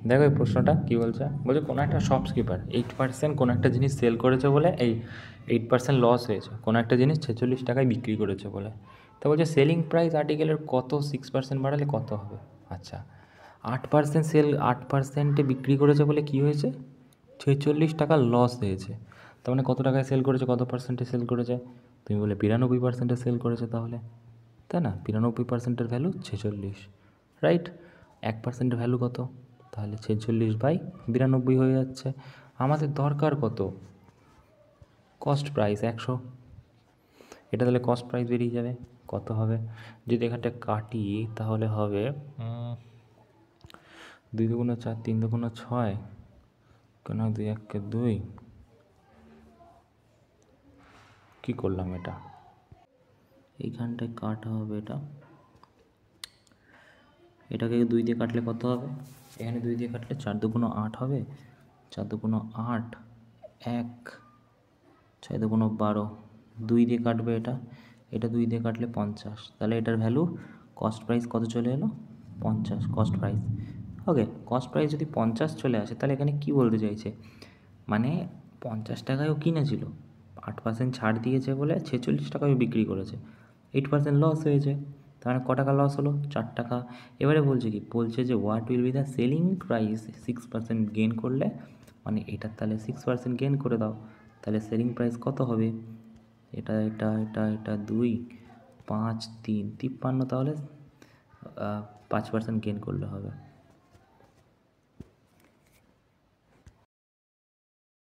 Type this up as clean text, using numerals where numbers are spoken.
দেখো এই প্রশ্নটা কী বলছে, বলছে কোনো একটা শপকিপার 8% কোনো একটা জিনিস সেল করেছে বলে এই 8% লস হয়েছে, কোনো একটা জিনিস 46 টাকায় বিক্রি করেছে বলে। তো বলছে সেলিং প্রাইস আর্টিকেলের কত 6% বাড়ালে কত হবে। আচ্ছা, 8% সেল, 8%এ বিক্রি করেছে বলে কী হয়েছে, 46 টাকা লস হয়েছে। তার মানে কত টাকায় সেল করেছে, কত পার্সেন্টে সেল করেছে, তুমি বলে 92%-এ সেল করেছে তাহলে, তাই না? 92%-এর ভ্যালু 46, রাইট? 1%-এর ভ্যালু কত, তাহলে 46/92 হয়ে যাচ্ছে। আমাদের দরকার কত, কস্ট প্রাইস 100, এটা তাহলে কস্ট প্রাইস বেরিয়ে যাবে। কত হবে, যদি এখানটা কাটি তাহলে হবে 2 দুগুণে 4, 3 দুগুণে 6, কেন 2 1 2, কী করলাম এটা, এইখানটায় কাটা হবে এটাকে 2 দিয়ে কাটলে কত হবে, এখানে 2 দিয়ে কাটলে 4 দুগুণ 8 হবে, 4 দুগুণ 8, 1, 6 দুগুণ 12, 2 দিয়ে কাটবে এটা 2 দিয়ে কাটলে 50, তাহলে এটার ভ্যালু কস্ট প্রাইস কত চলে এলো, 50 কস্ট প্রাইস। ওকে, কস্ট প্রাইস যদি 50 চলে আসে তাহলে এখানে কী বলতে চাইছে, মানে 50 টাকায়ও কিনেছিল, 8% ছাড় দিয়েছে বলে 46 টাকায় বিক্রি করেছে, 8% লস হয়েছে, তাহলে ক টাকা লস হলো, 4 টাকা। এবারে বলছে কি, বলছে যে what will be the selling price 6% gain করলে, মানে এটার তাহলে 6% গেন করে দাও, তাহলে সেলিং প্রাইস কত হবে, এটা 2, 5, 3, 53, তাহলে 5% গেন করলে হবে।